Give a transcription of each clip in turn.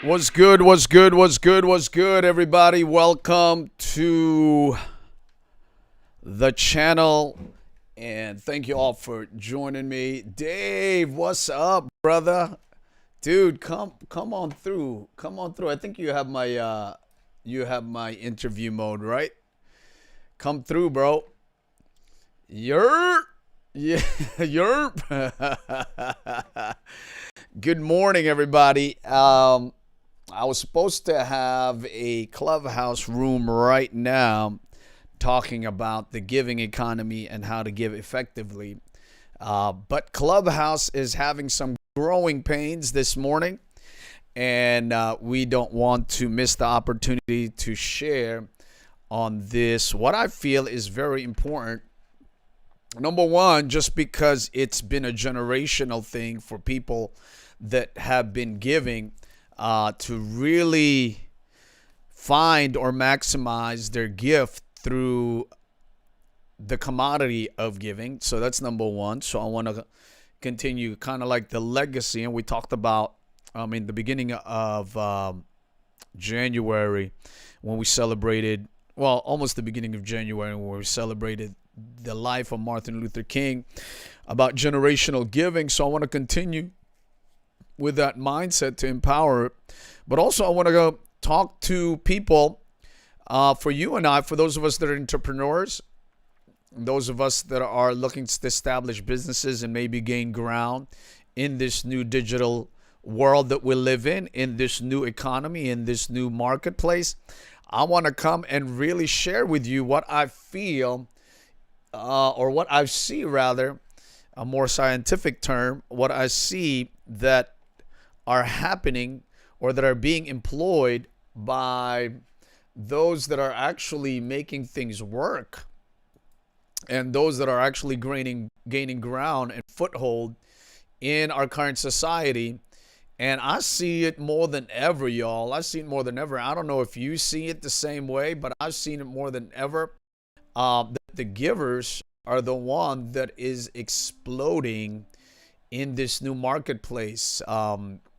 What's good? What's good? What's good? What's good, everybody? Welcome to the channel, and thank you all for joining me. Dave, what's up, brother? Dude, come on through. Come on through. I think you have my interview mode, right? Come through, bro. Yerp. Yeah, yerp. Good morning, everybody. I was supposed to have a Clubhouse room right now talking about the giving economy and how to give effectively. But Clubhouse is having some growing pains this morning, and we don't want to miss the opportunity to share on this, what I feel is very important. Number one, just because it's been a generational thing for people that have been giving to really find or maximize their gift through the commodity of giving. So that's number one. So I want to continue kind of like the legacy. And we talked about in the beginning of January when we celebrated, well, almost the beginning of January when we celebrated the life of Martin Luther King, about generational giving. So I want to continue with that mindset to empower it. But also I want to go talk to people, for you and I, for those of us that are entrepreneurs, those of us that are looking to establish businesses and maybe gain ground in this new digital world that we live in this new economy, in this new marketplace. I want to come and really share with you what I feel, or what I see, rather, a more scientific term, what I see that are happening or that are being employed by those that are actually making things work, and those that are actually gaining ground and foothold in our current society. And I see it more than ever, y'all. I see it more than ever. I don't know if you see it the same way, but I've seen it more than ever. That the givers are the one that is exploding in this new marketplace.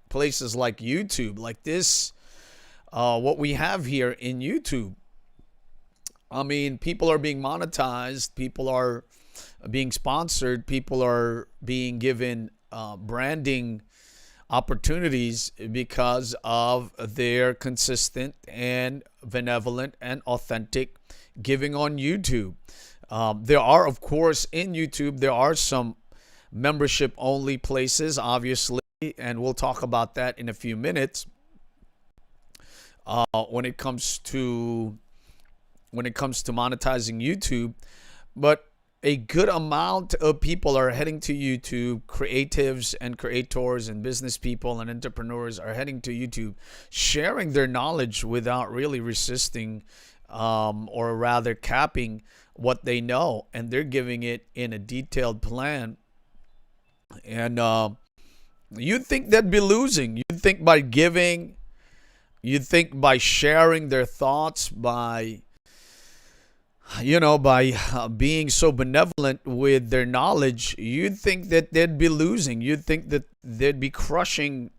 Places like YouTube, like this, what we have here in YouTube. I mean, people are being monetized, people are being sponsored, people are being given branding opportunities because of their consistent and benevolent and authentic giving on YouTube. There are, of course, in YouTube, there are some membership only places, obviously, and we'll talk about that in a few minutes. When it comes to monetizing YouTube, but a good amount of people are heading to YouTube. Creatives and creators and business people and entrepreneurs are heading to YouTube, sharing their knowledge without really resisting, or rather capping what they know, and they're giving it in a detailed plan. And you'd think they'd be losing. You'd think by giving, you'd think by sharing their thoughts, by being so benevolent with their knowledge, you'd think that they'd be losing. You'd think that they'd be crushing,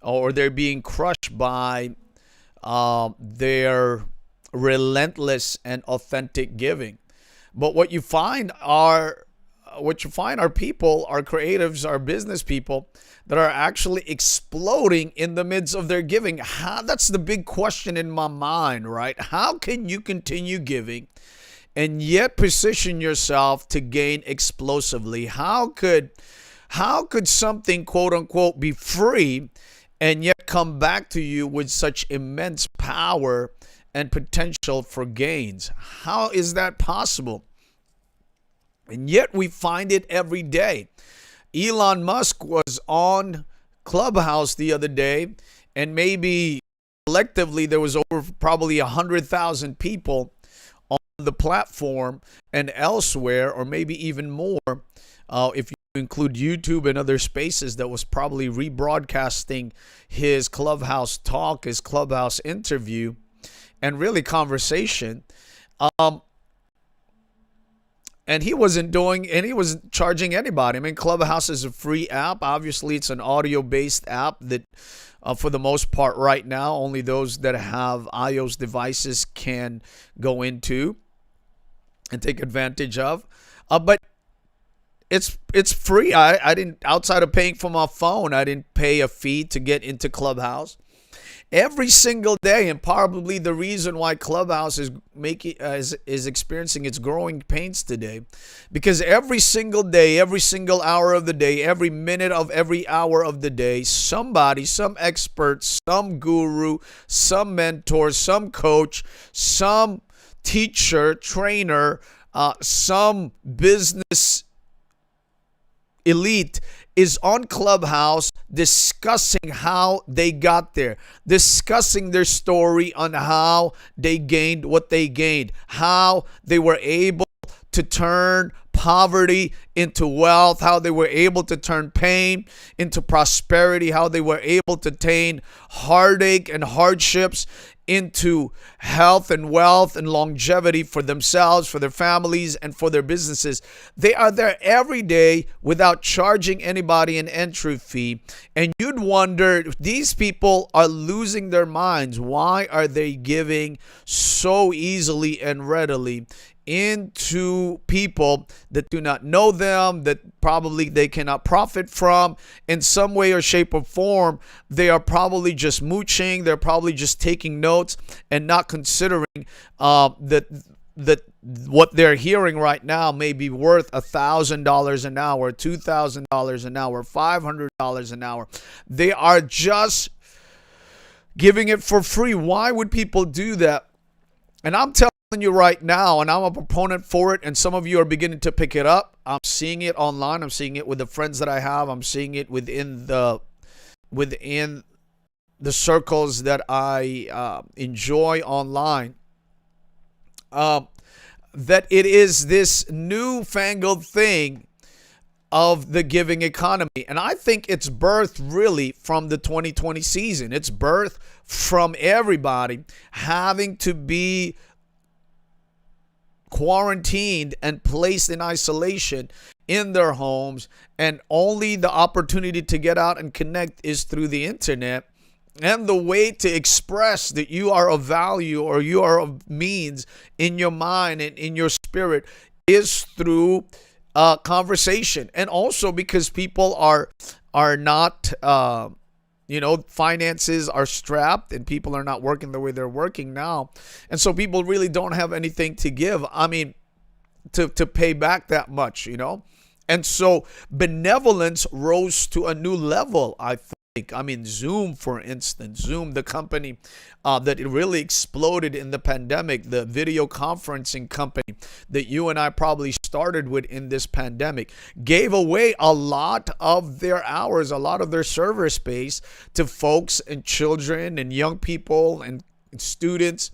or they're being crushed by their relentless and authentic giving. But what you find are people, are creatives, are business people that are actually exploding in the midst of their giving. That's the big question in my mind, right? How can you continue giving and yet position yourself to gain explosively? How could something, quote unquote, be free and yet come back to you with such immense power and potential for gains? How is that possible? And yet we find it every day. Elon Musk was on Clubhouse the other day, and maybe collectively there was over probably 100,000 people on the platform and elsewhere, or maybe even more, if you include YouTube and other spaces, that was probably rebroadcasting his Clubhouse talk, his Clubhouse interview, and really conversation. And he wasn't charging anybody. I mean, Clubhouse is a free app. Obviously, it's an audio-based app that, for the most part right now, only those that have iOS devices can go into and take advantage of. But it's free. I didn't, outside of paying for my phone, I didn't pay a fee to get into Clubhouse. Every single day, and probably the reason why Clubhouse is experiencing its growing pains today, because every single day, every single hour of the day, every minute of every hour of the day, somebody, some expert, some guru, some mentor, some coach, some teacher, trainer, some business elite is on Clubhouse discussing how they got there, discussing their story on how they gained what they gained, how they were able to turn poverty into wealth, how they were able to turn pain into prosperity, how they were able to turn heartache and hardships into health and wealth and longevity for themselves, for their families, and for their businesses. They are there every day without charging anybody an entry fee. And you'd wonder, these people are losing their minds. Why are they giving so easily and readily into people that do not know them, that probably they cannot profit from in some way or shape or form? They are probably just mooching. They're probably just taking notes and not considering that what they're hearing right now may be worth $1,000 an hour, $2,000 an hour, $500 an hour. They are just giving it for free. Why would people do that? And I'm telling you right now, and I'm a proponent for it, and some of you are beginning to pick it up. I'm seeing it online. I'm seeing it with the friends that I have. I'm seeing it within the circles that I enjoy online. That it is this newfangled thing of the giving economy. And I think it's birthed really from the 2020 season. It's birthed from everybody having to be quarantined and placed in isolation in their homes, and only the opportunity to get out and connect is through the internet. And the way to express that you are of value or you are of means in your mind and in your spirit is through conversation. And also because people are not finances are strapped and people are not working the way they're working now. And so people really don't have anything to give. I mean, to pay back that much, And so benevolence rose to a new level, I think. I mean, Zoom, for instance, Zoom, the company that it really exploded in the pandemic, the video conferencing company that you and I probably started with in this pandemic, gave away a lot of their hours, a lot of their server space to folks and children and young people and students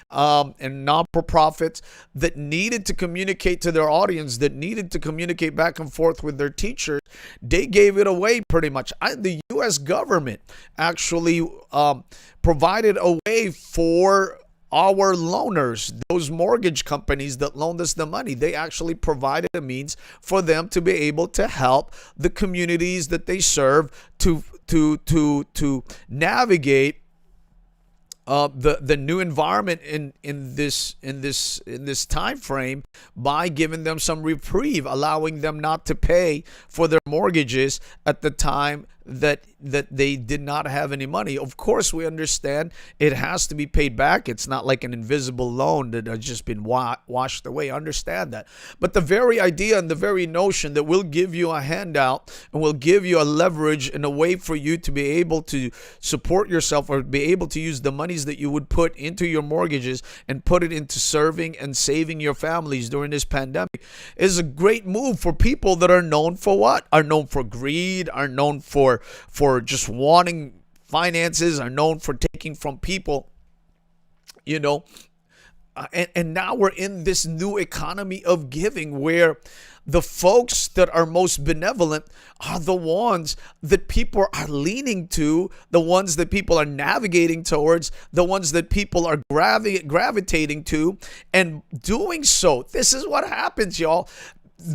and non-profits that needed to communicate to their audience, that needed to communicate back and forth with their teachers. They gave it away pretty much. The U.S. government actually provided a way for our loaners, those mortgage companies that loaned us the money. They actually provided a means for them to be able to help the communities that they serve to navigate the new environment in this time frame by giving them some reprieve, allowing them not to pay for their mortgages at the time that they did not have any money. Of course, we understand it has to be paid back. It's not like an invisible loan that has just been washed away. I understand that. But the very idea and the very notion that we'll give you a handout and we'll give you a leverage and a way for you to be able to support yourself or be able to use the monies that you would put into your mortgages and put it into serving and saving your families during this pandemic is a great move for people that are known for what? Are known for greed, are known for just wanting finances, are known for taking from people, and now we're in this new economy of giving where the folks that are most benevolent are the ones that people are leaning to, the ones that people are navigating towards, the ones that people are gravitating to, and doing so. This is what happens, y'all.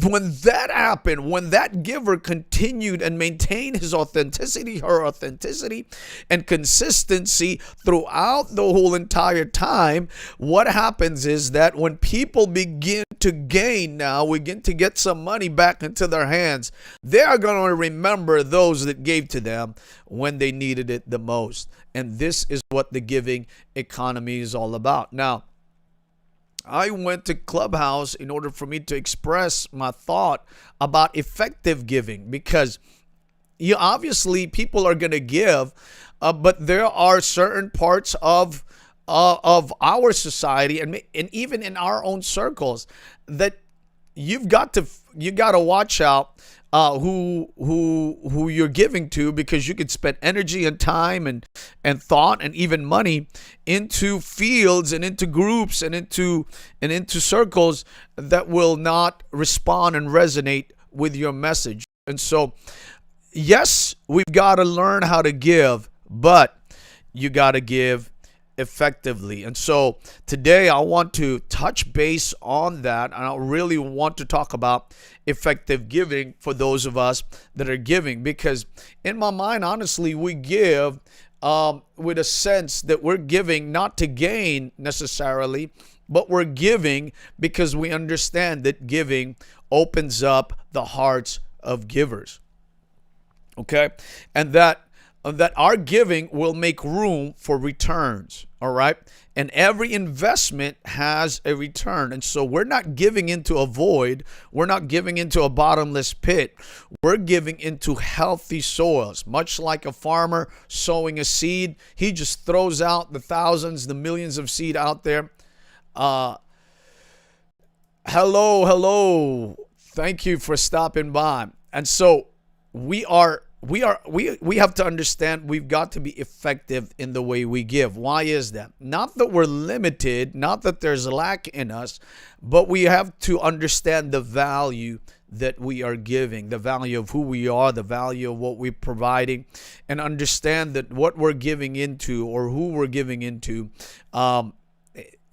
When that happened, when that giver continued and maintained his authenticity, her authenticity and consistency throughout the whole entire time, what happens is that when people begin to gain now, begin to get some money back into their hands, they are going to remember those that gave to them when they needed it the most. And this is what the giving economy is all about. Now, I went to Clubhouse in order for me to express my thought about effective giving, because obviously people are going to give, but there are certain parts of our society and even in our own circles that you got to watch out who you're giving to, because you could spend energy and time and thought and even money into fields and into groups and into circles that will not respond and resonate with your message. And so, yes, we've got to learn how to give, but you got to give effectively. And so today I want to touch base on that, and I really want to talk about effective giving for those of us that are giving, because in my mind, honestly, we give with a sense that we're giving not to gain necessarily, but we're giving because we understand that giving opens up the hearts of givers. Okay? And that our giving will make room for returns, all right? And every investment has a return. And so we're not giving into a void. We're not giving into a bottomless pit. We're giving into healthy soils. Much like a farmer sowing a seed, he just throws out the thousands, the millions of seed out there. Hello. Thank you for stopping by. And so we have to understand we've got to be effective in the way we give. Why is that? Not that we're limited, not that there's lack in us, but we have to understand the value that we are giving, the value of who we are, the value of what we're providing, and understand that what we're giving into or who we're giving into,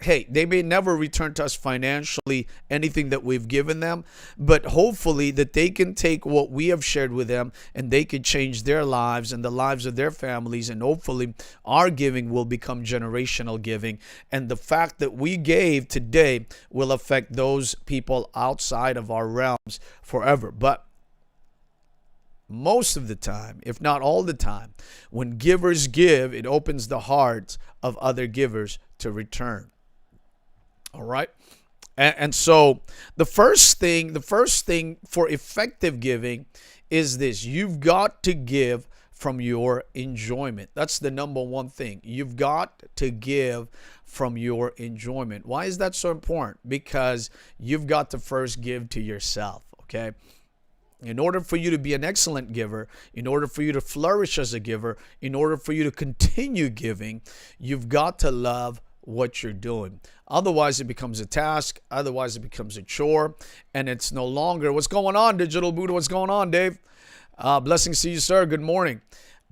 hey, they may never return to us financially anything that we've given them, but hopefully that they can take what we have shared with them and they could change their lives and the lives of their families, and hopefully our giving will become generational giving. And the fact that we gave today will affect those people outside of our realms forever. But most of the time, if not all the time, when givers give, it opens the hearts of other givers to return. All right. And so the first thing for effective giving is this: you've got to give from your enjoyment. That's the number one thing. You've got to give from your enjoyment. Why is that so important? Because you've got to first give to yourself. Okay. In order for you to be an excellent giver, in order for you to flourish as a giver, in order for you to continue giving, you've got to love what you're doing. Otherwise, it becomes a task. Otherwise, it becomes a chore. And it's no longer, what's going on, Digital Buddha? What's going on, Dave? Blessings to you, sir. Good morning.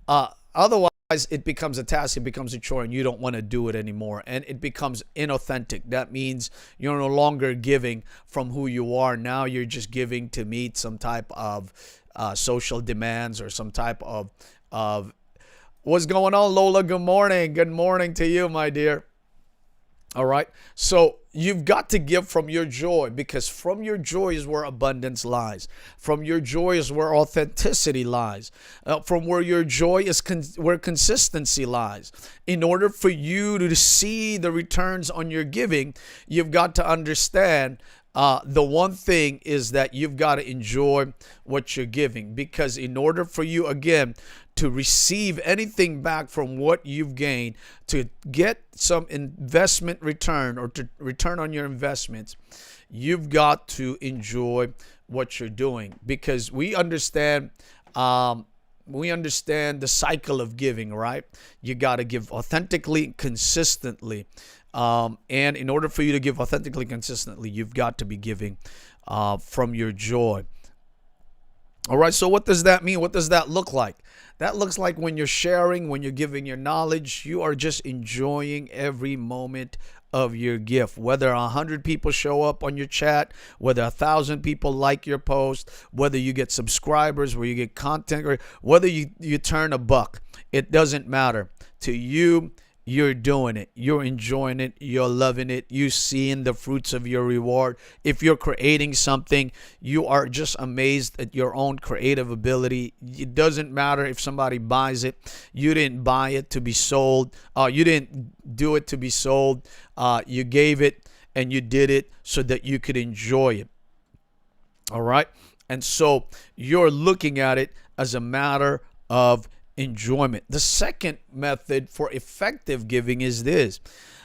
Otherwise, it becomes a task. It becomes a chore, and you don't want to do it anymore. And it becomes inauthentic. That means you're no longer giving from who you are. Now you're just giving to meet some type of social demands or some type of what's going on, Lola? Good morning. Good morning to you, my dear. All right. So you've got to give from your joy, because from your joy is where abundance lies. From your joy is where authenticity lies. From where your joy is where consistency lies. In order for you to see the returns on your giving, you've got to understand the one thing is that you've got to enjoy what you're giving, because in order for you, again, to receive anything back from what you've gained, to get some investment return or to return on your investments, you've got to enjoy what you're doing. Because we understand we understand the cycle of giving, right? You got to give authentically, consistently. And in order for you to give authentically, consistently, you've got to be giving from your joy. All right, so what does that mean? What does that look like? That looks like when you're sharing, when you're giving your knowledge, you are just enjoying every moment of your gift. Whether 100 people show up on your chat, whether 1,000 people like your post, whether you get subscribers, where you get content, or whether you turn a buck, it doesn't matter. To you, you're doing it. You're enjoying it. You're loving it. You're seeing the fruits of your reward. If you're creating something, you are just amazed at your own creative ability. It doesn't matter if somebody buys it. You didn't buy it to be sold. You didn't do it to be sold. You gave it and you did it so that you could enjoy it. All right. And so you're looking at it as a matter of enjoyment. The second method for effective giving is this.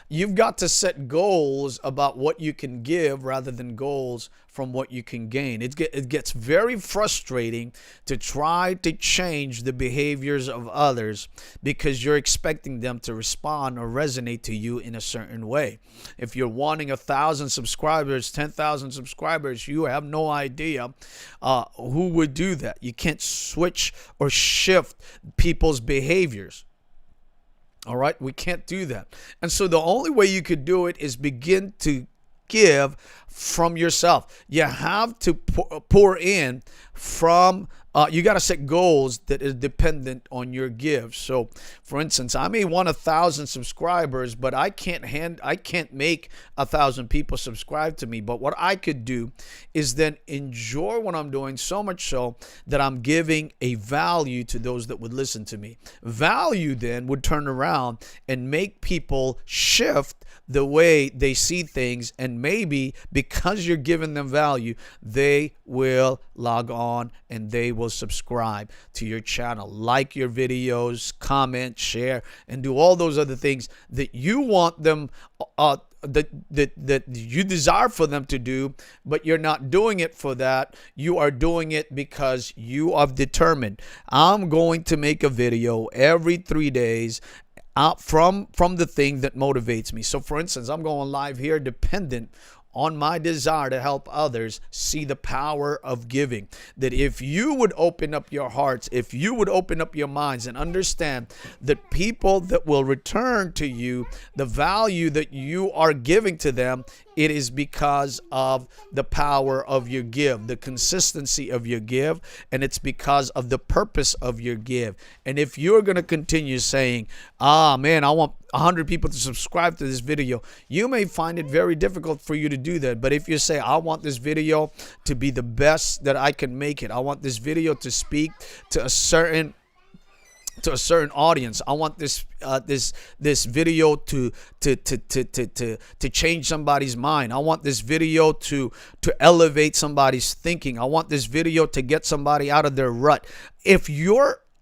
You've got to set goals about what you can give rather than goals from what you can gain. It gets very frustrating to try to change the behaviors of others because you're expecting them to respond or resonate to you in a certain way. If you're wanting 1,000 subscribers, 10,000 subscribers, you have no idea who would do that. You can't switch or shift people's behaviors. All right, we can't do that. And so the only way you could do it is begin to give from yourself. You have to pour in from, you got to set goals that is dependent on your give. So for instance, I may want 1,000 subscribers, but I can't make 1,000 people subscribe to me. But what I could do is then enjoy what I'm doing, so much so that I'm giving a value to those that would listen to me. Value then would turn around and make people shift the way they see things, and maybe because you're giving them value, they will log on and they will subscribe to your channel, like your videos, comment, share, and do all those other things that you want them that you desire for them to do, but you're not doing it for that. You are doing it because you are determined. I'm going to make a video every 3 days from the thing that motivates me. So for instance, I'm going live here dependent on my desire to help others see the power of giving. That if you would open up your hearts, if you would open up your minds and understand that people that will return to you the value that you are giving to them, it is because of the power of your give, the consistency of your give, and it's because of the purpose of your give. And if you're going to continue saying, man, I want 100 people to subscribe to this video, you may find it very difficult for you to do that. But if you say, I want this video to be the best that I can make it, I want this video to speak to a certain audience, I want this video to change somebody's mind, I want this video to elevate somebody's thinking, I want this video to get somebody out of their rut.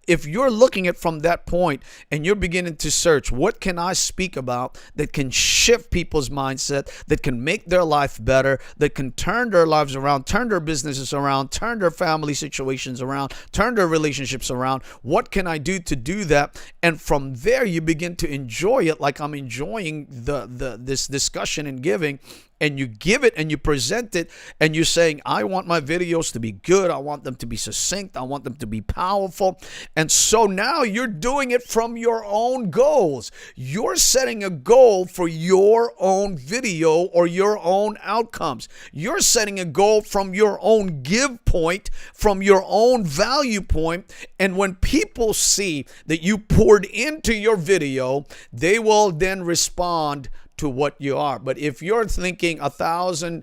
If you're looking at from that point and you're beginning to search, what can I speak about that can shift people's mindset, that can make their life better, that can turn their lives around, turn their businesses around, turn their family situations around, turn their relationships around? What can I do to do that? And from there, you begin to enjoy it like I'm enjoying this discussion and giving. And you give it and you present it and you're saying, I want my videos to be good. I want them to be succinct. I want them to be powerful. And so now you're doing it from your own goals. You're setting a goal for your own video or your own outcomes. You're setting a goal from your own give point, from your own value point. And when people see that you poured into your video, they will then respond to what you are. But if you're thinking 1,000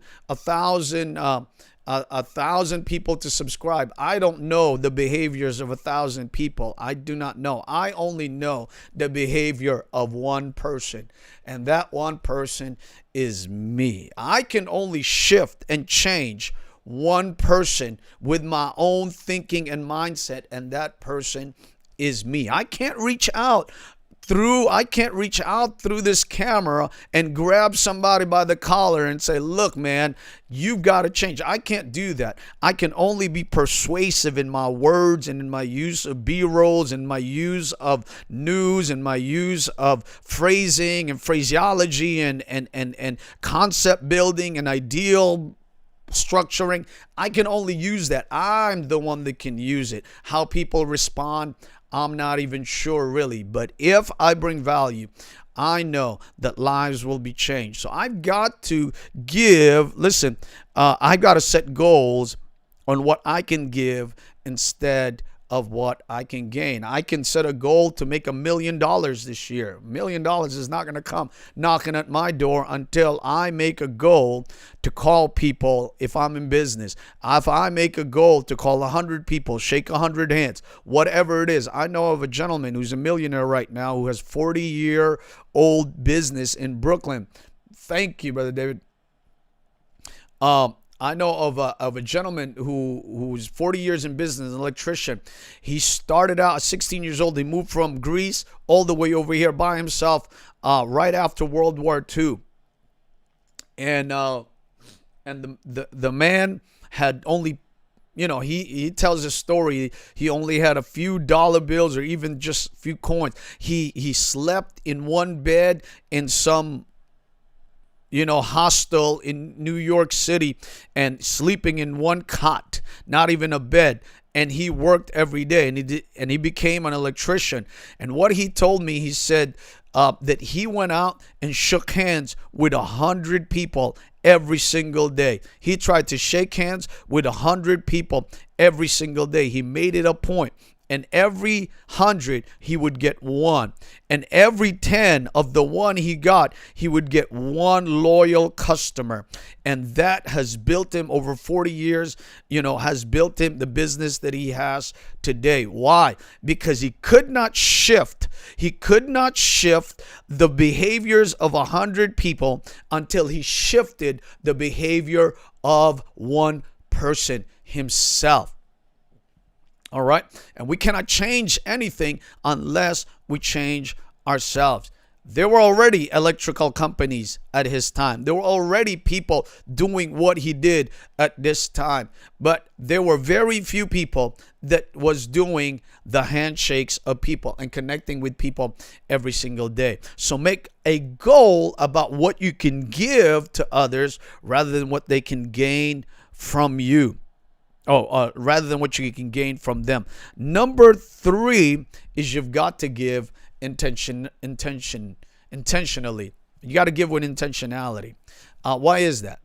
people to subscribe, I don't know the behaviors of 1,000 people. I do not know. I only know the behavior of one person, and that one person is me. I can only shift and change one person with my own thinking and mindset, and that person is me. I can't reach out I can't reach out through this camera and grab somebody by the collar and say, look, man, you've got to change. I can't do that. I can only be persuasive in my words and in my use of B-rolls and my use of news and my use of phrasing and phraseology and concept building and ideal structuring. I can only use that. I'm the one that can use it. How people respond, I'm not even sure really. But if I bring value, I know that lives will be changed. So I've got to give, listen, I've got to set goals on what I can give instead of what I can gain. I can set a goal to make $1 million this year. $1 million is not going to come knocking at my door until I make a goal to call people if I'm in business. If I make a goal to call 100 people, shake 100 hands, whatever it is. I know of a gentleman who's a millionaire right now who has 40-year-old business in Brooklyn. Thank you, Brother David. I know of a gentleman who's 40 years in business, an electrician. He started out at 16 years old. He moved from Greece all the way over here by himself right after World War II. And the man had only, he tells a story. He only had a few dollar bills or even just a few coins. He slept in one bed in some hostel in New York City and sleeping in one cot, not even a bed. And he worked every day and he became an electrician. And what he told me, he said that he went out and shook hands with 100 people every single day. He tried to shake hands with 100 people every single day. He made it a point. And every 100, he would get one. And every 10 of the one he got, he would get one loyal customer. And that has built him over 40 years, has built him the business that he has today. Why? Because he could not shift. He could not shift the behaviors of 100 people until he shifted the behavior of one person himself. All right. And we cannot change anything unless we change ourselves. There were already electrical companies at his time. There were already people doing what he did at this time. But there were very few people that was doing the handshakes of people and connecting with people every single day. So make a goal about what you can give to others rather than what they can gain from you. Rather than what you can gain from them. Number 3 is you've got to give intentionally. You got to give with intentionality. Why is that?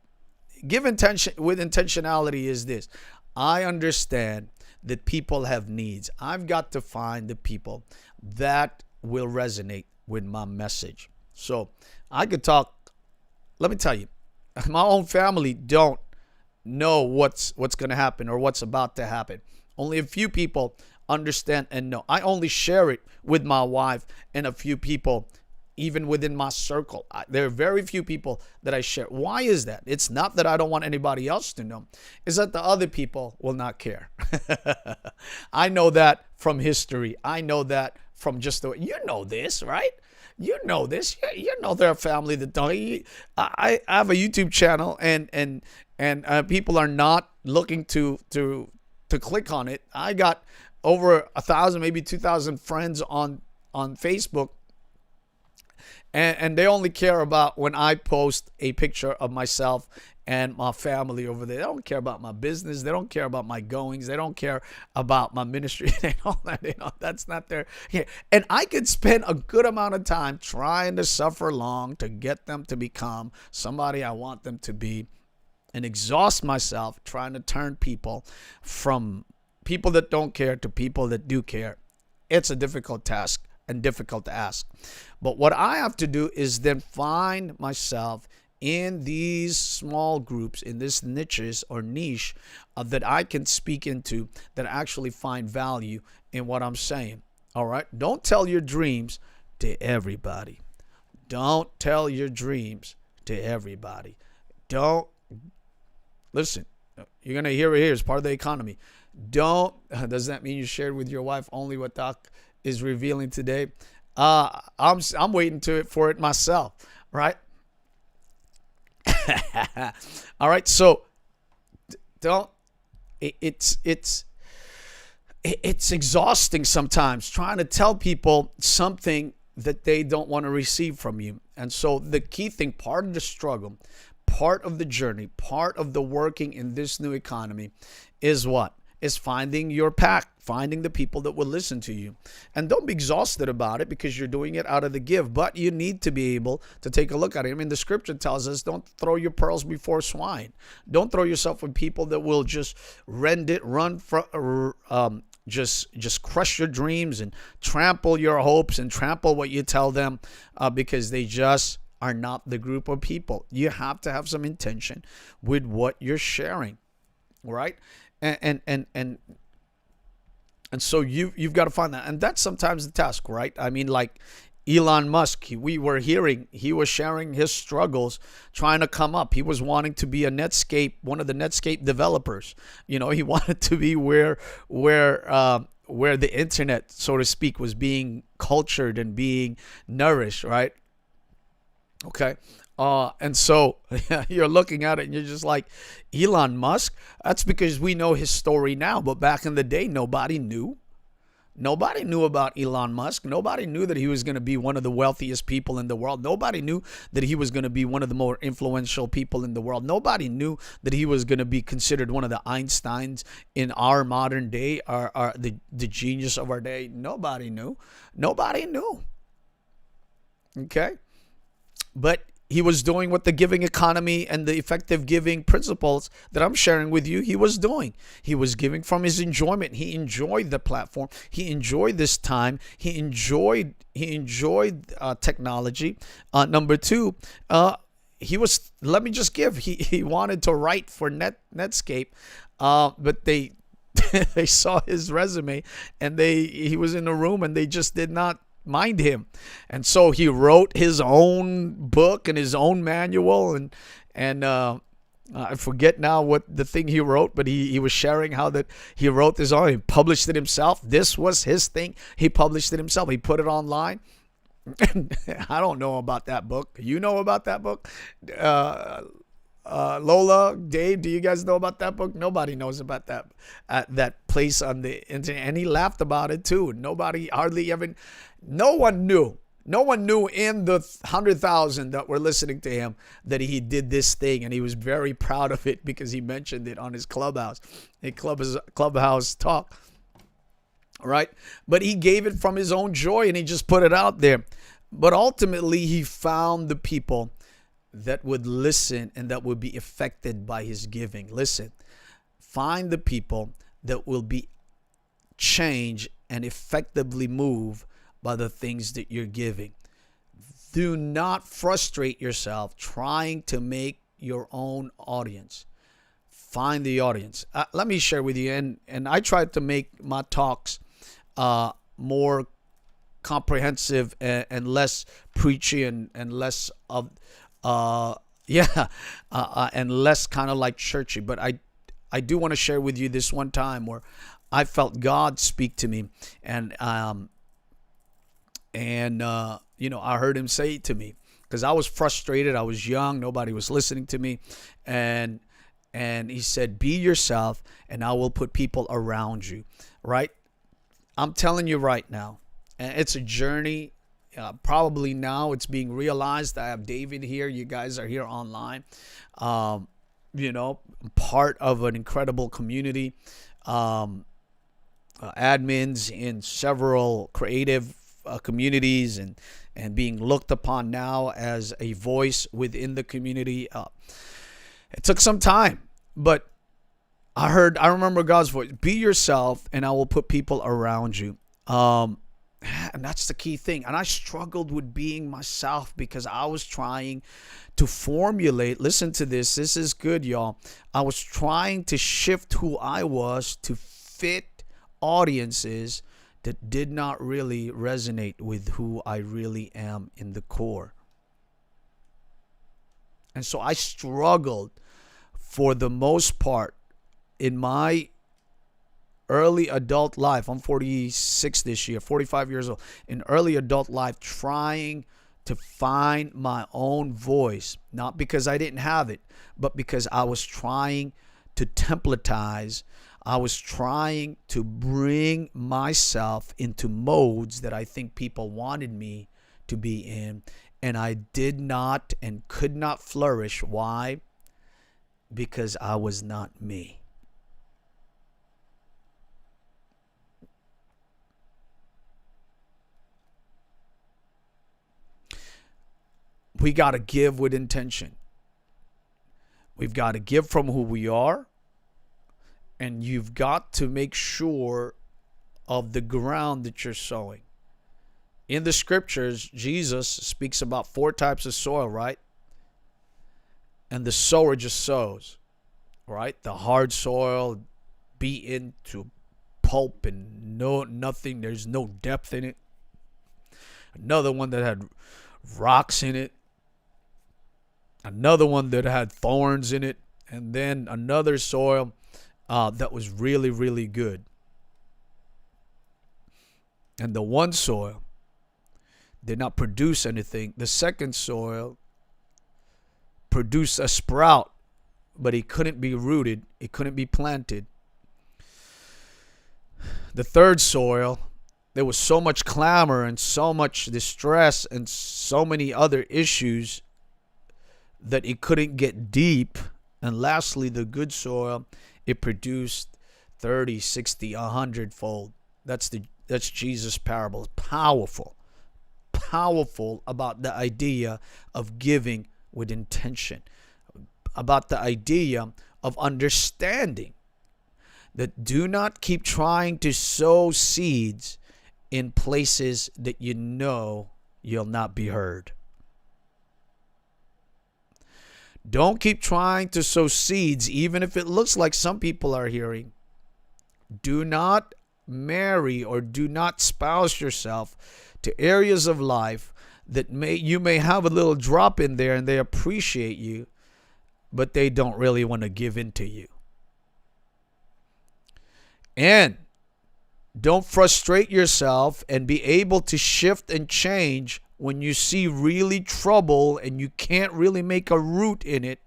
Give intention with intentionality is this. I understand that people have needs. I've got to find the people that will resonate with my message. So I could talk. Let me tell you, my own family don't know what's going to happen or what's about to happen. Only a few people understand and know. I only share it with my wife and a few people, even within my circle. There are very few people that I share. Why is that? It's not that I don't want anybody else to know. It's that the other people will not care. I know that from history. I know that from just the way, this, right? You know this. You know there are family that don't. I have a YouTube channel and people are not looking to click on it. I got over 1,000, maybe 2,000 friends on Facebook, and they only care about when I post a picture of myself and my family over there. They don't care about my business. They don't care about my goings. They don't care about my ministry. That's not their. Yeah. And I could spend a good amount of time trying to suffer long to get them to become somebody I want them to be, and exhaust myself trying to turn people from people that don't care to people that do care. It's a difficult task and difficult to ask. But what I have to do is then find myself in these small groups, in these niches or niche that I can speak into, that actually find value in what I'm saying. All right. Don't tell your dreams to everybody. Don't tell your dreams to everybody. Don't listen. You're going to hear it here. It's part of the economy. Does that mean you shared with your wife only what Doc is revealing today? I'm waiting for it myself, right? All right, so don't it, it's exhausting sometimes trying to tell people something that they don't want to receive from you. And so the key thing, part of the struggle, part of the journey, part of the working in this new economy is what? Is finding your pack, finding the people that will listen to you. And don't be exhausted about it because you're doing it out of the give, but you need to be able to take a look at it. I mean, the scripture tells us don't throw your pearls before swine. Don't throw yourself with people that will just rend it, run from, just crush your dreams and trample your hopes and trample what you tell them because they just are not the group of people. You have to have some intention with what you're sharing, right? And so you've got to find that, and that's sometimes the task, right? I mean, like Elon Musk, we were hearing he was sharing his struggles trying to come up. He was wanting to be one of the Netscape developers. You know, he wanted to be where the internet, so to speak, was being cultured and being nourished, right? Okay. And so you're looking at it and you're just like, Elon Musk? That's because we know his story now. But back in the day, nobody knew. Nobody knew about Elon Musk. Nobody knew that he was going to be one of the wealthiest people in the world. Nobody knew that he was going to be one of the more influential people in the world. Nobody knew that he was going to be considered one of the Einsteins in our modern day, the genius of our day. Nobody knew. Nobody knew. Okay? But he was doing what the giving economy and the effective giving principles that I'm sharing with you, he was doing. He was giving from his enjoyment. He enjoyed the platform. He enjoyed this time. He enjoyed technology. Number two, let me just give. He wanted to write for Netscape, but they they saw his resume and he was in a room and they just did not mind him. And so he wrote his own book and his own manual, and I forget now what the thing he wrote, but he was sharing how that he wrote this on. He published it himself. This was his thing. He published it himself. He put it online. I don't know about that book. You know about that book? Lola, Dave, do you guys know about that book? Nobody knows about that place on the internet. And he laughed about it too. No one knew. No one knew in the 100,000 that were listening to him that he did this thing. And he was very proud of it because he mentioned it on his Clubhouse talk. Right? But he gave it from his own joy and he just put it out there. But ultimately, he found the people that would listen and that would be affected by his giving. Listen, find the people that will be changed and effectively moved by the things that you're giving. Do not frustrate yourself trying to make your own audience. Find the audience. Let me share with you, and I try to make my talks more comprehensive and less preachy and less of and less kind of like churchy. But I do want to share with you this one time where I felt God speak to me, and I heard him say to me, because I was frustrated. I was young. Nobody was listening to me. And he said, be yourself and I will put people around you. Right? I'm telling you right now, and it's a journey. Probably now it's being realized. I have David here. You guys are here online. Part of an incredible community. Admins in several creative communities and being looked upon now as a voice within the community. It took some time, but I remember God's voice. Be yourself and I will put people around you. And that's the key thing. And I struggled with being myself because I was trying to formulate. Listen to this. This is good, y'all. I was trying to shift who I was to fit audiences that did not really resonate with who I really am in the core. And so I struggled for the most part in my early adult life, I'm 46 this year, 45 years old, in early adult life, trying to find my own voice, not because I didn't have it, but because I was trying to templatize. I was trying to bring myself into modes that I think people wanted me to be in, and I did not and could not flourish. Why? Because I was not me. We got to give with intention. We've got to give from who we are, and you've got to make sure of the ground that you're sowing. In the scriptures, Jesus speaks about 4 types of soil, right? And the sower just sows, right? The hard soil, beaten to pulp and nothing. There's no depth in it. Another one that had rocks in it. Another one that had thorns in it. And then another soil that was really, really good. And the one soil did not produce anything. The second soil produced a sprout, but it couldn't be rooted. It couldn't be planted. The third soil, there was so much clamor and so much distress and so many other issues that it couldn't get deep. And lastly, the good soil, it produced 30, 60, 100-fold. That's Jesus' parable. Powerful about the idea of giving with intention, about the idea of understanding that do not keep trying to sow seeds in places that you know you'll not be heard. Don't keep trying to sow seeds, even if it looks like some people are hearing. Do not marry or do not spouse yourself to areas of life that you may have a little drop in there and they appreciate you, but they don't really want to give in to you. And don't frustrate yourself and be able to shift and change when you see really trouble and you can't really make a root in it.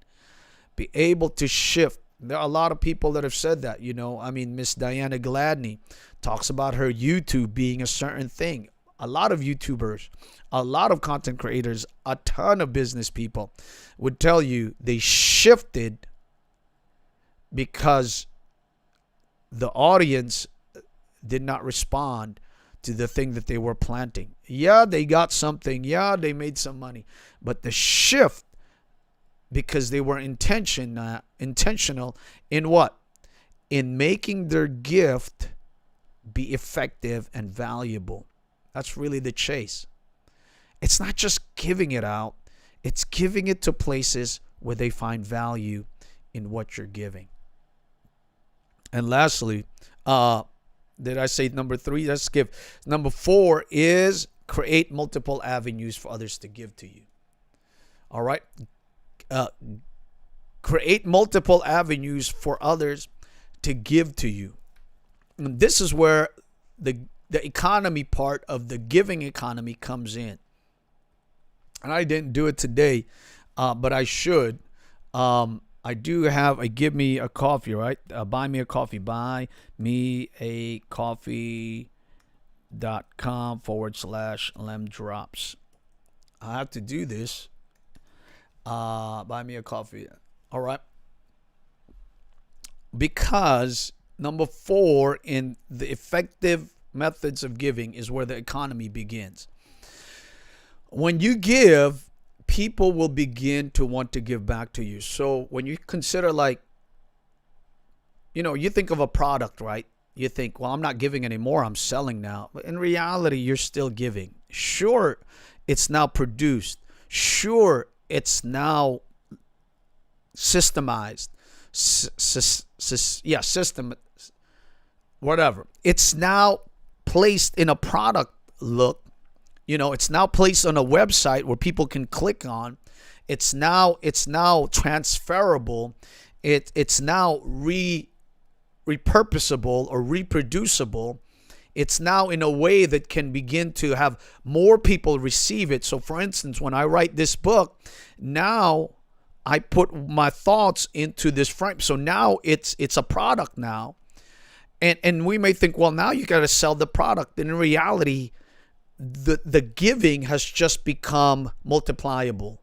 Be able to shift. There are a lot of people that have said that, Miss Diana Gladney talks about her YouTube being a certain thing. A lot of YouTubers, a lot of content creators, a ton of business people would tell you they shifted because the audience did not respond to the thing that they were planting. Yeah, they got something. Yeah, they made some money. But the shift, because they were intentional in what? In making their gift be effective and valuable. That's really the chase. It's not just giving it out. It's giving it to places where they find value in what you're giving. And lastly, did I say number 3? Let's give. Number 4 is create multiple avenues for others to give to you. All right. Create multiple avenues for others to give to you. And this is where the economy part of the giving economy comes in. And I didn't do it today, but I should. I do have a give me a coffee, right? Buy me a coffee. Buy me a coffee.com/lemdrops. I have to do this. Buy me a coffee. All right. Because number 4 in the effective methods of giving is where the economy begins. When you give, people will begin to want to give back to you. So when you consider you think of a product, right? You think, well, I'm not giving anymore. I'm selling now. But in reality, you're still giving. Sure, it's now produced. Sure, it's now systemized. System, whatever. It's now placed in a product look. It's now placed on a website where people can click on. It's now transferable. It's now repurposable or reproducible. It's now in a way that can begin to have more people receive it. So for instance, when I write this book, now I put my thoughts into this frame. So now it's a product now. And we may think, well, now you got to sell the product. And in reality, the giving has just become multipliable.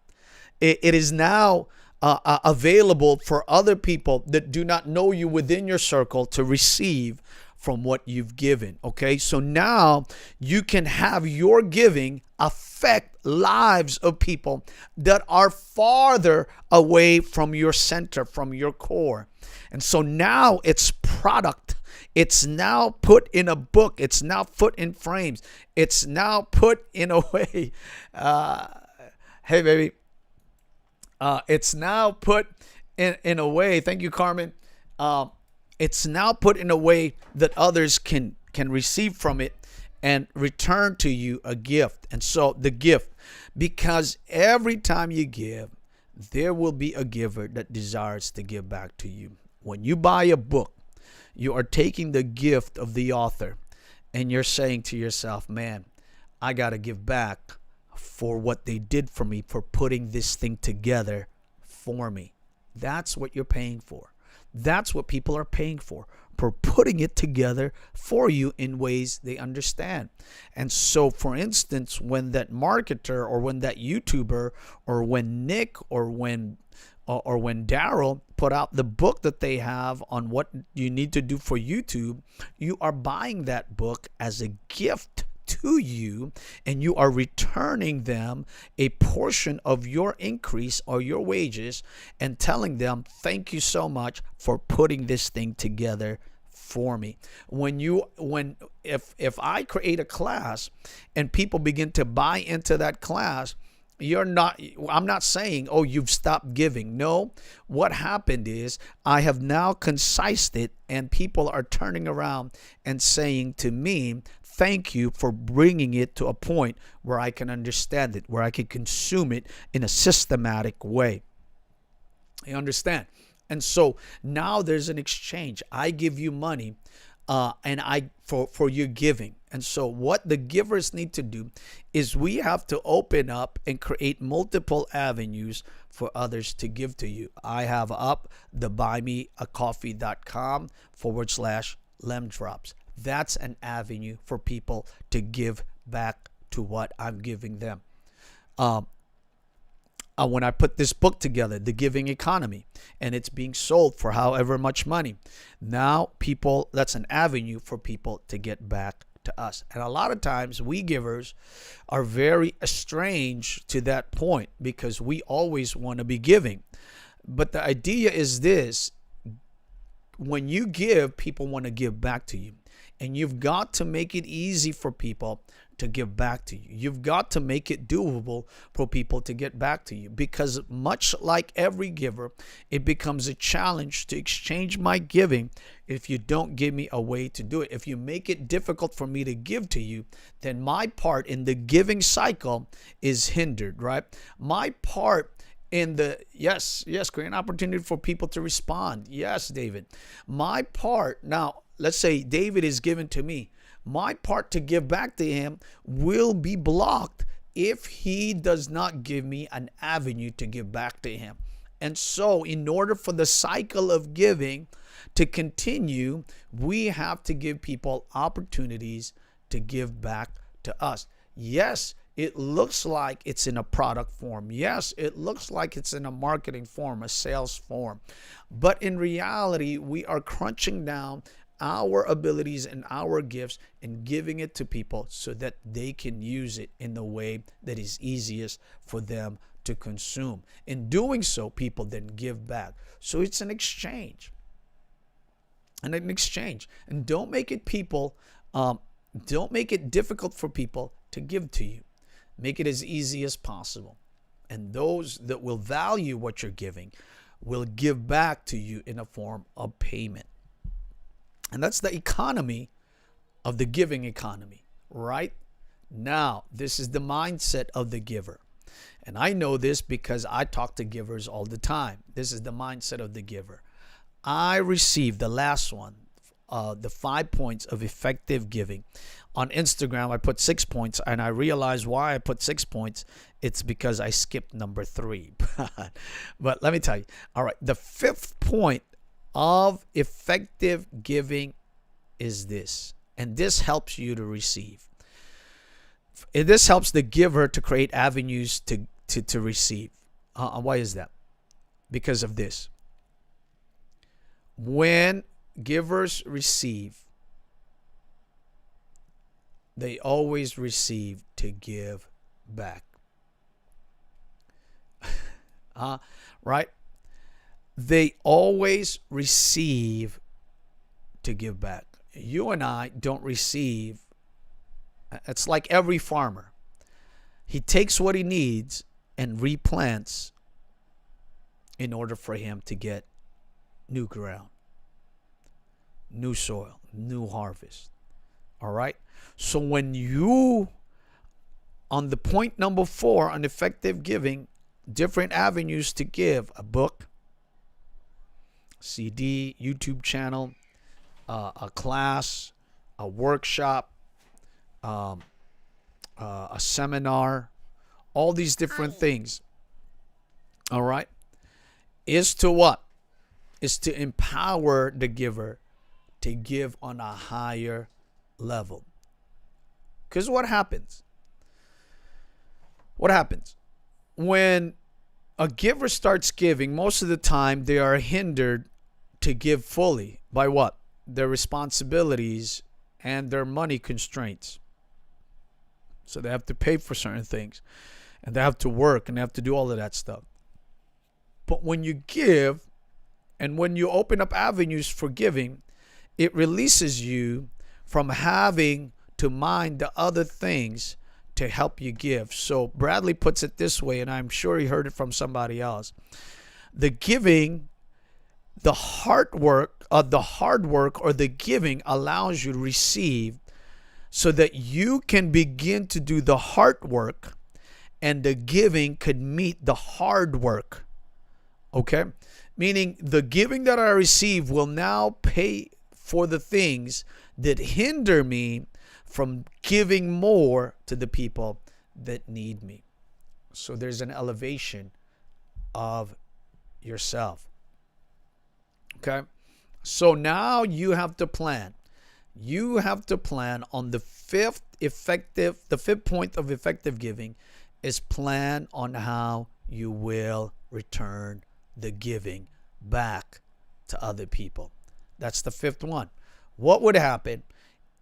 It is now available for other people that do not know you within your circle to receive from what you've given. Okay, so now you can have your giving affect lives of people that are farther away from your center, from your core. And so now it's product. It's now put in a book. It's now put in frames. It's now put in a way. Hey, baby. It's now put in a way. Thank you, Carmen. It's now put in a way that others can receive from it and return to you a gift. And so the gift, because every time you give, there will be a giver that desires to give back to you. When you buy a book, you are taking the gift of the author and you're saying to yourself, man, I got to give back for what they did for me, for putting this thing together for me. That's what you're paying for. That's what people are paying for putting it together for you in ways they understand. And so, for instance, when that marketer or when that YouTuber or when Nick or when Daryl put out the book that they have on what you need to do for YouTube, you are buying that book as a gift to you, and you are returning them a portion of your increase or your wages and telling them, thank you so much for putting this thing together for me. If I create a class and people begin to buy into that class, I'm not saying, oh, you've stopped giving. No, what happened is I have now concised it, and people are turning around and saying to me, thank you for bringing it to a point where I can understand it, where I can consume it in a systematic way. You understand? And so now there's an exchange. I give you money and for your giving. And so what the givers need to do is we have to open up and create multiple avenues for others to give to you. I have up the buymeacoffee.com/lemdrops. That's an avenue for people to give back to what I'm giving them. When I put this book together, The Giving Economy, and it's being sold for however much money, now that's an avenue for people to get back to us. And a lot of times we givers are very estranged to that point because we always want to be giving. But the idea is this: when you give, people want to give back to you. And you've got to make it easy for people to give back to you. You've got to make it doable for people to get back to you, because much like every giver, it becomes a challenge to exchange my giving if you don't give me a way to do it. If you make it difficult for me to give to you, then my part in the giving cycle is hindered, right? My part in the, yes, create an opportunity for people to respond. Yes, David. My part, now, let's say David is given to me. My part to give back to him will be blocked if he does not give me an avenue to give back to him. And so in order for the cycle of giving to continue, we have to give people opportunities to give back to us. Yes, it looks like it's in a product form. Yes, it looks like it's in a marketing form, a sales form. But in reality, we are crunching down our abilities and our gifts and giving it to people so that they can use it in the way that is easiest for them to consume. In doing so, people then give back. So it's an exchange. And don't make it don't make it difficult for people to give to you. Make it as easy as possible. And those that will value what you're giving will give back to you in a form of payment. And that's the economy of the giving economy, right? Now, this is the mindset of the giver. And I know this because I talk to givers all the time. This is the mindset of the giver. I received the last one the 5 points of effective giving. On Instagram, I put 6 points, and I realized why I put 6 points. It's because I skipped number 3. But let me tell you. All right, the 5th point of effective giving is this, and this helps you to receive. This helps the giver to create avenues to receive. Why is that? Because of this. When givers receive, they always receive to give back. Right? They always receive to give back. You and I don't receive. It's like every farmer. He takes what he needs and replants in order for him to get new ground, new soil, new harvest. All right? So when you, on the point number 4 on effective giving, different avenues to give: a book, CD, YouTube channel, a class, a workshop, a seminar, all these different things. All right? Is to what? Is to empower the giver to give on a higher level. Because what happens? What happens? When a giver starts giving, most of the time they are hindered to give fully by what? Their responsibilities and their money constraints. So they have to pay for certain things, and they have to work, and they have to do all of that stuff. But when you give, and when you open up avenues for giving, it releases you from having to mind the other things to help you give. So Bradley puts it this way, and I'm sure he heard it from somebody else. The giving, the hard work or the giving allows you to receive so that you can begin to do the hard work, and the giving could meet the hard work. Okay? Meaning the giving that I receive will now pay for the things that hinder me from giving more to the people that need me. So there's an elevation of yourself. Okay? So now you have to plan. You have to plan on the fifth point of effective giving is plan on how you will return the giving back to other people. That's the 5th one. What would happen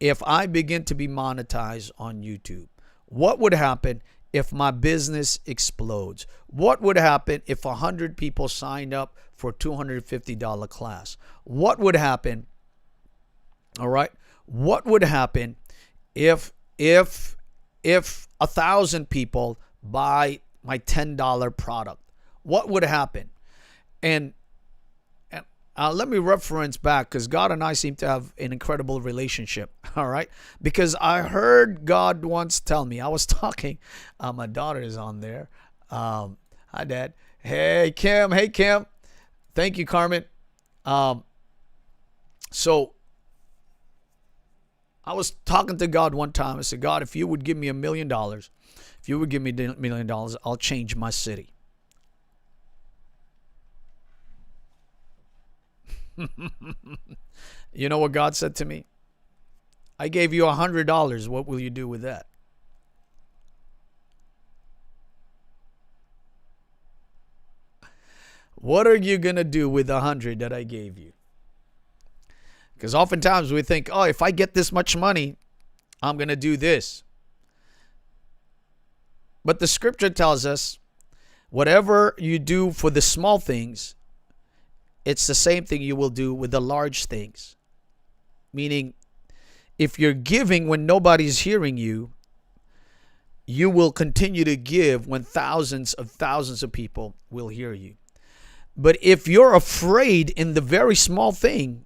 if I begin to be monetized on YouTube? What would happen if my business explodes? What would happen if 100 people signed up for a $250 class? What would happen? All right. What would happen if 1,000 people buy my $10 product? What would happen? And let me reference back, because God and I seem to have an incredible relationship. All right. Because I heard God once tell me, I was talking, my daughter is on there. Hi, Dad. Hey, Kim. Hey, Kim. Thank you, Carmen. So I was talking to God one time. I said, God, if you would give me $1 million, if you would give me $1 million, I'll change my city. You know what God said to me? I gave you $100. What will you do with that? What are you going to do with the 100 that I gave you? Because oftentimes we think, oh, if I get this much money, I'm going to do this. But the scripture tells us, whatever you do for the small things, it's the same thing you will do with the large things. Meaning, if you're giving when nobody's hearing you, you will continue to give when thousands of people will hear you. But if you're afraid in the very small thing,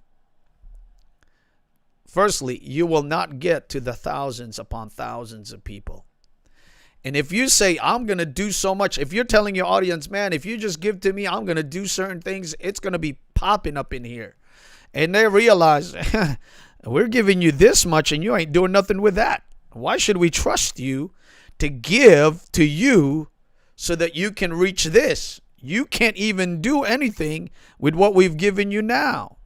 firstly, you will not get to the thousands upon thousands of people. And if you say, I'm going to do so much, if you're telling your audience, man, if you just give to me, I'm going to do certain things, it's going to be popping up in here. And they realize, we're giving you this much and you ain't doing nothing with that. Why should we trust you to give to you so that you can reach this? You can't even do anything with what we've given you now.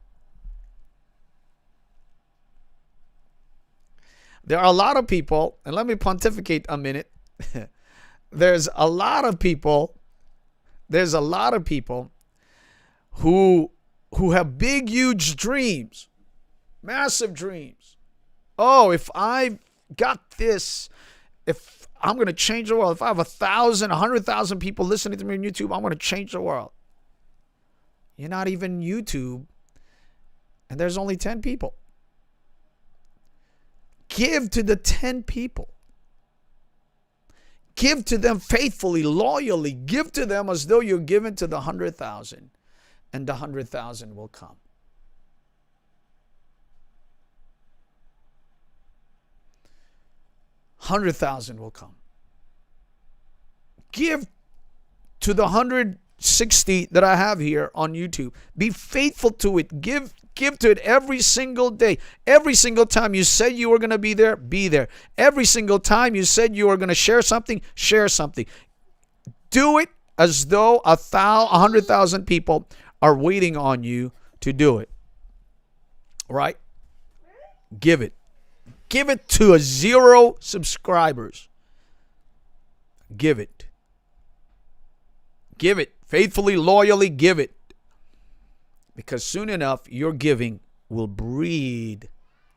There are a lot of people, and let me pontificate a minute. There's a lot of people who have big, huge dreams, massive dreams. Oh, if I got this, if I'm going to change the world, if I have 1,000, 100,000 people listening to me on YouTube, I'm going to change the world. You're not even YouTube, and there's only 10 people. Give to the 10 people. Give to them faithfully, loyally. Give to them as though you're giving to the 100,000, and the 100,000 will come. $100,000 will come. Give to the 160 that I have here on YouTube. Be faithful to it. Give to it every single day. Every single time you said you were going to be there, be there. Every single time you said you were going to share something, share something. Do it as though 100,000 people are waiting on you to do it. Right? Give it. Give it to 0 subscribers. Give it. Give it. Faithfully, loyally, give it. Because soon enough, your giving will breed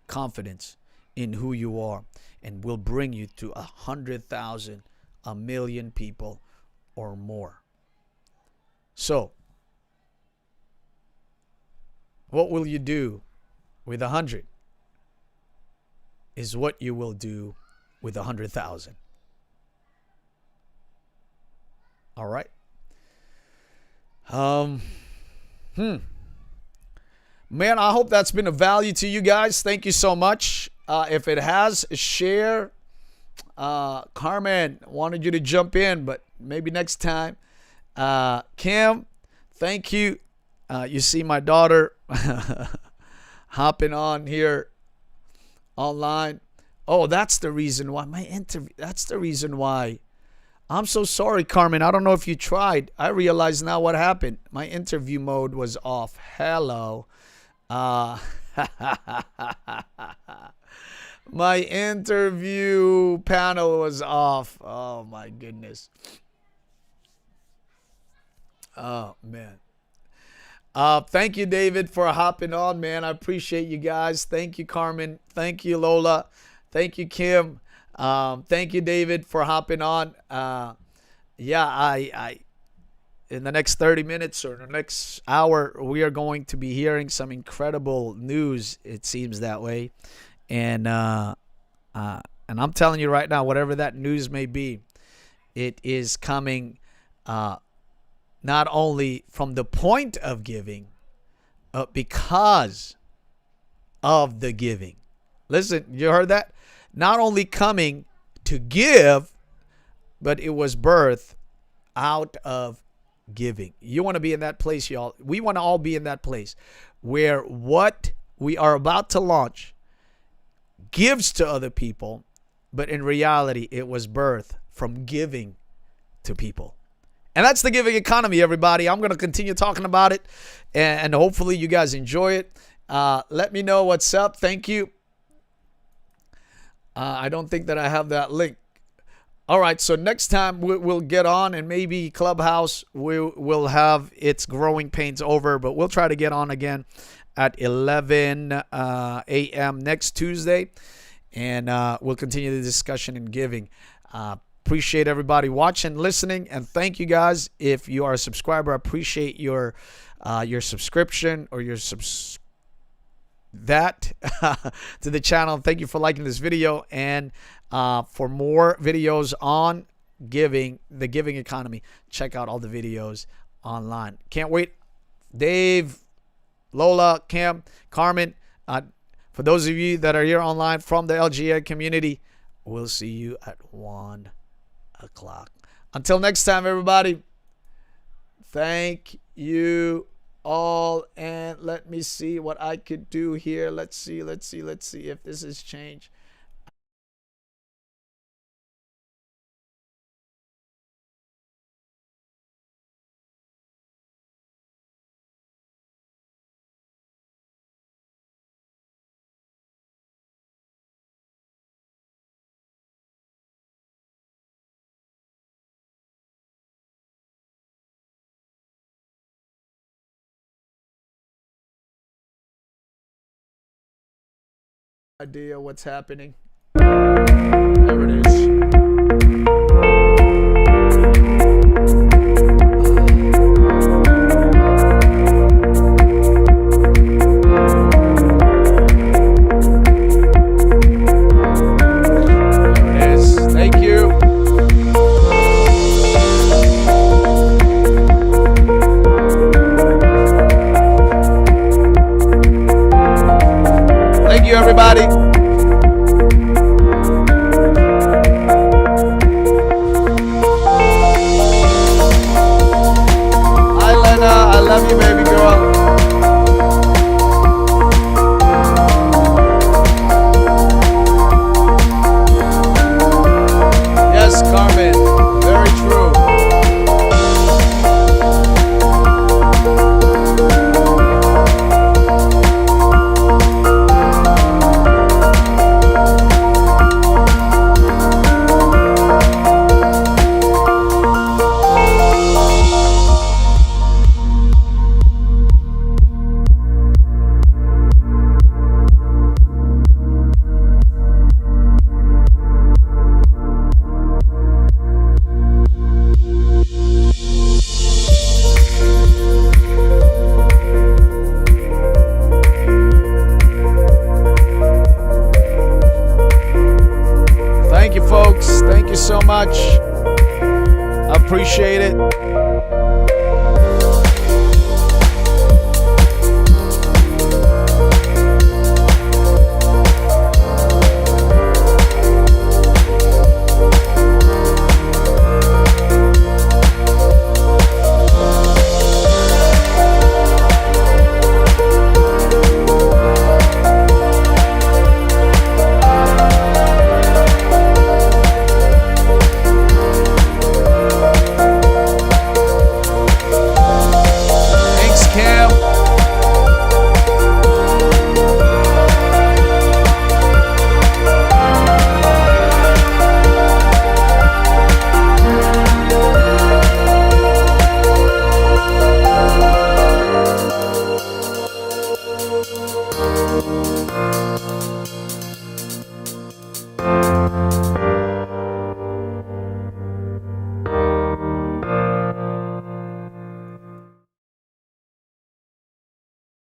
confidence in who you are and will bring you to 100,000, 1,000,000 people or more. So, what will you do with 100? Is what you will do with 100,000. All right. Man, I hope that's been of value to you guys. Thank you so much. If it has, share. Carmen wanted you to jump in, but maybe next time. Kim, thank you. You see my daughter hopping on here online. Oh, that's the reason why that's the reason why. I'm so sorry, Carmen. I don't know if you tried. I realize now what happened. My interview mode was off. Hello. My interview panel was off. Oh my goodness. Oh man. Thank you, David, for hopping on, man. I appreciate you guys. Thank you, Carmen. Thank you, Lola. Thank you, Kim. Thank you, David, for hopping on. I in the next 30 minutes or the next hour, we are going to be hearing some incredible news. It seems that way, and I'm telling you right now, whatever that news may be, it is coming. Not only from the point of giving, because of the giving. Listen, you heard that? Not only coming to give, but it was birthed out of giving. You want to be in that place, y'all. We want to all be in that place where what we are about to launch gives to other people, but in reality, it was birthed from giving to people. And that's the giving economy, everybody. I'm going to continue talking about it, and hopefully you guys enjoy it. Let me know what's up. Thank you. I don't think that I have that link. All right, so next time we'll get on, and maybe Clubhouse will have its growing pains over, but we'll try to get on again at 11 a.m. next Tuesday, and we'll continue the discussion in giving. Appreciate everybody watching, listening, and thank you guys. If you are a subscriber, I appreciate your subscription or your to the channel. Thank you for liking this video, and for more videos on giving, the giving economy, check out all the videos online. Can't wait. Dave, Lola, Kim, Carmen, for those of you that are here online from the LGA community, we'll see you at 1 o'clock. Until next time, everybody, thank you all. And let me see what I could do here. Let's see if this has changed. Idea what's happening. There it is. Everybody. Hi Lena, I love you, baby girl. Yes, Carmen, very true. Thank you, folks. Thank you so much. I appreciate it.